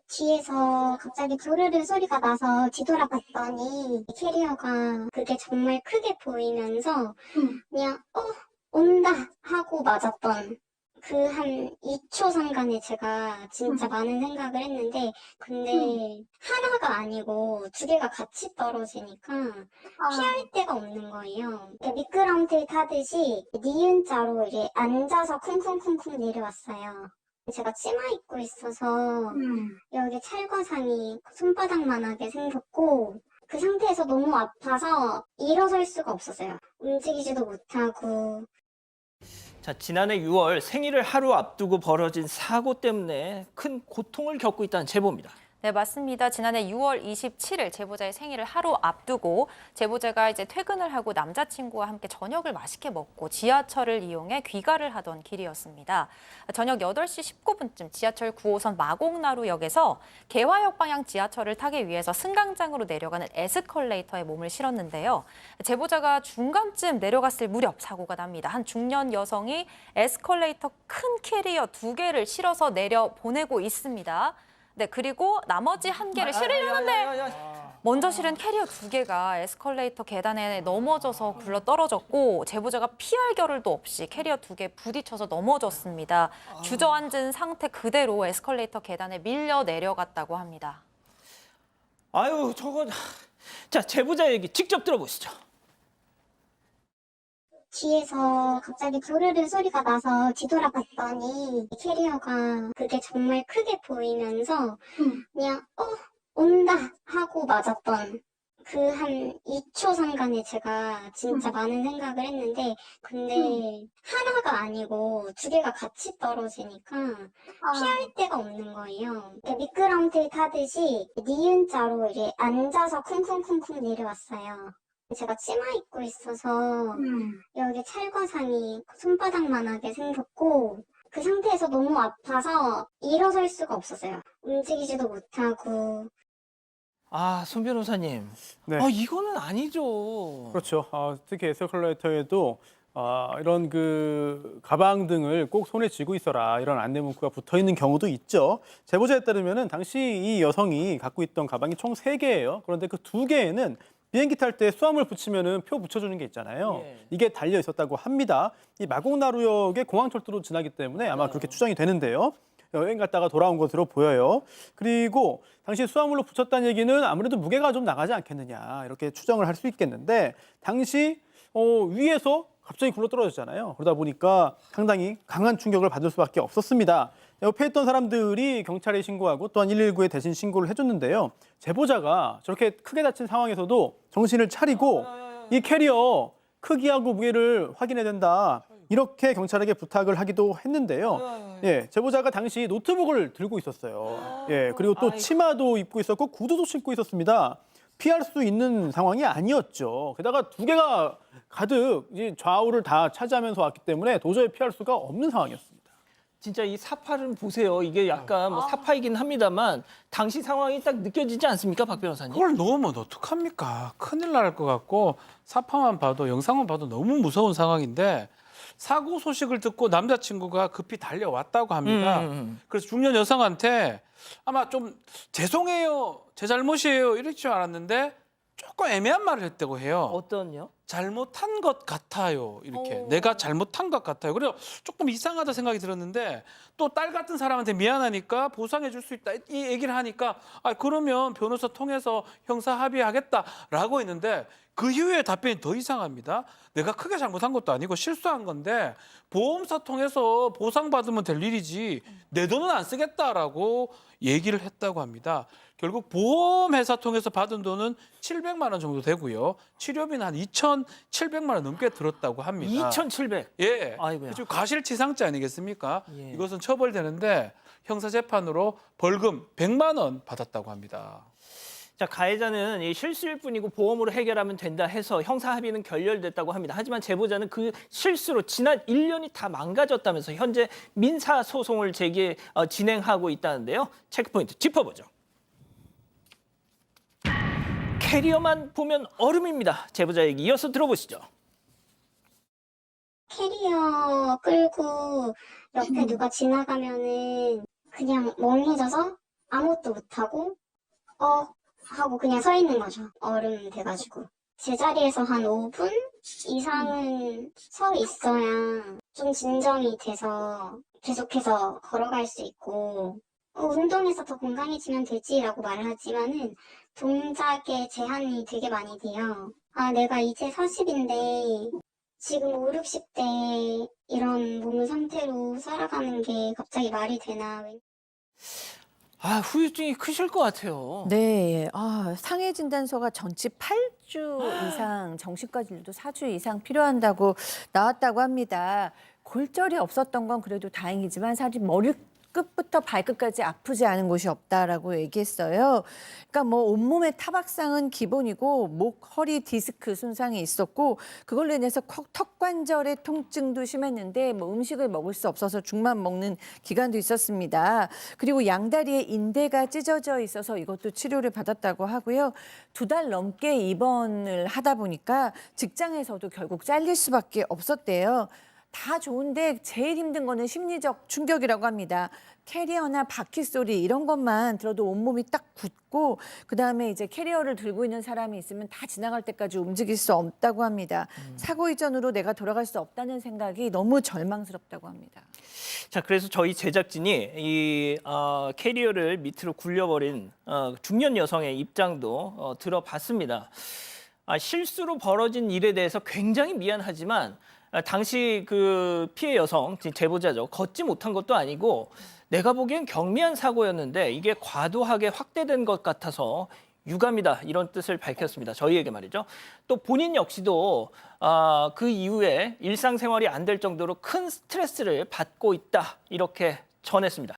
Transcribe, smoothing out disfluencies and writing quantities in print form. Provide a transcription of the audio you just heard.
뒤에서 갑자기 부르르 소리가 나서 뒤돌아봤더니 캐리어가 그게 정말 크게 보이면서 그냥 온다 하고 맞았던 그 한 2초 상간에 제가 진짜 많은 생각을 했는데 근데 하나가 아니고 두 개가 같이 떨어지니까 피할 데가 없는 거예요. 그러니까 미끄럼틀 타듯이 니은자로 이제 앉아서 쿵쿵쿵쿵 내려왔어요. 제가 치마 입고 있어서 여기 찰과상이 손바닥만하게 생겼고 그 상태에서 너무 아파서 일어설 수가 없었어요. 움직이지도 못하고. 자, 지난해 6월 생일을 하루 앞두고 벌어진 사고 때문에 큰 고통을 겪고 있다는 제보입니다. 네, 맞습니다. 지난해 6월 27일 제보자의 생일을 하루 앞두고 제보자가 이제 퇴근을 하고 남자친구와 함께 저녁을 맛있게 먹고 지하철을 이용해 귀가를 하던 길이었습니다. 저녁 8시 19분쯤 지하철 9호선 마곡나루역에서 개화역 방향 지하철을 타기 위해서 승강장으로 내려가는 에스컬레이터에 몸을 실었는데요. 제보자가 중간쯤 내려갔을 무렵 사고가 납니다. 한 중년 여성이 에스컬레이터 큰 캐리어 2개를 실어서 내려 보내고 있습니다. 네, 그리고 나머지 한 개를 실으려는데 먼저 실은 캐리어 2개가 에스컬레이터 계단에 넘어져서 굴러 떨어졌고 제보자가 피할 겨를도 없이 캐리어 2개 부딪혀서 넘어졌습니다. 주저앉은 상태 그대로 에스컬레이터 계단에 밀려 내려갔다고 합니다. 아유, 자, 제보자 얘기 직접 들어보시죠. 뒤에서 갑자기 부르르 소리가 나서 뒤돌아봤더니 캐리어가 그게 정말 크게 보이면서 그냥 온다 하고 맞았던 그 한 2초 상간에 제가 진짜 많은 생각을 했는데 근데 하나가 아니고 두 개가 같이 떨어지니까 피할 데가 없는 거예요. 그러니까 미끄럼틀 타듯이 니은자로 이제 앉아서 쿵쿵쿵쿵 내려왔어요. 제가 치마 입고 있어서 여기 찰과상이 손바닥만하게 생겼고 그 상태에서 너무 아파서 일어설 수가 없었어요. 움직이지도 못하고. 아, 손 변호사님. 네. 이거는 아니죠. 그렇죠. 특히 에스컬레이터에도 이런 그 가방 등을 꼭 손에 쥐고 있어라 이런 안내 문구가 붙어 있는 경우도 있죠. 제보자에 따르면은 당시 이 여성이 갖고 있던 가방이 총 3개예요. 그런데 그 2개에는 비행기 탈 때 수화물 붙이면은 표 붙여주는 게 있잖아요. 예. 이게 달려 있었다고 합니다. 이 마곡나루역의 공항철도로 지나기 때문에 아마 그렇게 추정이 되는데요. 여행 갔다가 돌아온 것으로 보여요. 그리고 당시 수화물로 붙였다는 얘기는 아무래도 무게가 좀 나가지 않겠느냐 이렇게 추정을 할 수 있겠는데 당시 위에서 갑자기 굴러 떨어졌잖아요. 그러다 보니까 상당히 강한 충격을 받을 수밖에 없었습니다. 옆에 있던 사람들이 경찰에 신고하고 또한 119에 대신 신고를 해줬는데요. 제보자가 저렇게 크게 다친 상황에서도 정신을 차리고 이 캐리어 크기하고 무게를 확인해야 된다. 이렇게 경찰에게 부탁을 하기도 했는데요. 예, 제보자가 당시 노트북을 들고 있었어요. 예, 그리고 또 치마도 입고 있었고 구두도 신고 있었습니다. 피할 수 있는 상황이 아니었죠. 게다가 2개가 가득 좌우를 다 차지하면서 왔기 때문에 도저히 피할 수가 없는 상황이었습니다. 진짜 이 사파를 보세요. 이게 약간 뭐 사파이긴 합니다만 당시 상황이 딱 느껴지지 않습니까, 박 변호사님? 그걸 넣으면 어떡합니까? 큰일 날 것 같고 사파만 봐도 영상만 봐도 너무 무서운 상황인데 사고 소식을 듣고 남자친구가 급히 달려왔다고 합니다. 그래서 중년 여성한테 아마 좀 죄송해요, 제 잘못이에요 이럴 줄 알았는데 조금 애매한 말을 했다고 해요. 어떤요? 잘못한 것 같아요. 이렇게 내가 잘못한 것 같아요. 그래서 조금 이상하다 생각이 들었는데 또 딸 같은 사람한테 미안하니까 보상해 줄 수 있다 이 얘기를 하니까 그러면 변호사 통해서 형사 합의하겠다라고 했는데 그 이후에 답변이 더 이상합니다. 내가 크게 잘못한 것도 아니고 실수한 건데 보험사 통해서 보상받으면 될 일이지 내 돈은 안 쓰겠다라고 얘기를 했다고 합니다. 결국 보험회사 통해서 받은 돈은 700만 원 정도 되고요. 치료비는 한 2,700만 원 넘게 들었다고 합니다. 2,700. 예. 아이고야. 지금 과실치상죄 아니겠습니까? 예. 이것은 처벌되는데 형사재판으로 벌금 100만 원 받았다고 합니다. 자, 가해자는 이 실수일 뿐이고 보험으로 해결하면 된다 해서 형사 합의는 결렬됐다고 합니다. 하지만 제보자는 그 실수로 지난 1년이 다 망가졌다면서 현재 민사 소송을 진행하고 있다는데요. 체크포인트 짚어보죠. 캐리어만 보면 얼음입니다. 제보자 얘기 이어서 들어보시죠. 캐리어 끌고 옆에 누가 지나가면은 그냥 멍해져서 아무것도 못하고 하고 그냥 서 있는 거죠. 얼음 돼가지고. 제자리에서 한 5분 이상은 서 있어야 좀 진정이 돼서 계속해서 걸어갈 수 있고, 운동해서 더 건강해지면 되지라고 말을 하지만은 동작에 제한이 되게 많이 돼요. 아, 내가 이제 40인데 지금 5, 60대 이런 몸 상태로 살아가는 게 갑자기 말이 되나. 아, 후유증이 크실 것 같아요. 네, 상해 진단서가 전치 8주 이상, 정신과 진료도 4주 이상 필요한다고 나왔다고 합니다. 골절이 없었던 건 그래도 다행이지만 사실 머리끝부터 발끝까지 아프지 않은 곳이 없다라고 얘기했어요. 그러니까 뭐 온몸의 타박상은 기본이고 목, 허리, 디스크 손상이 있었고 그걸로 인해서 턱 관절의 통증도 심했는데 뭐 음식을 먹을 수 없어서 죽만 먹는 기간도 있었습니다. 그리고 양다리에 인대가 찢어져 있어서 이것도 치료를 받았다고 하고요. 2달 넘게 입원을 하다 보니까 직장에서도 결국 잘릴 수밖에 없었대요. 다 좋은데 제일 힘든 거는 심리적 충격이라고 합니다. 캐리어나 바퀴 소리 이런 것만 들어도 온몸이 딱 굳고 그다음에 이제 캐리어를 들고 있는 사람이 있으면 다 지나갈 때까지 움직일 수 없다고 합니다. 사고 이전으로 내가 돌아갈 수 없다는 생각이 너무 절망스럽다고 합니다. 자, 그래서 저희 제작진이 이 캐리어를 밑으로 굴려버린 중년 여성의 입장도 들어봤습니다. 실수로 벌어진 일에 대해서 굉장히 미안하지만 당시 그 피해 여성, 제보자죠. 걷지 못한 것도 아니고 내가 보기엔 경미한 사고였는데 이게 과도하게 확대된 것 같아서 유감이다 이런 뜻을 밝혔습니다. 저희에게 말이죠. 또 본인 역시도 그 이후에 일상생활이 안 될 정도로 큰 스트레스를 받고 있다 이렇게 전했습니다.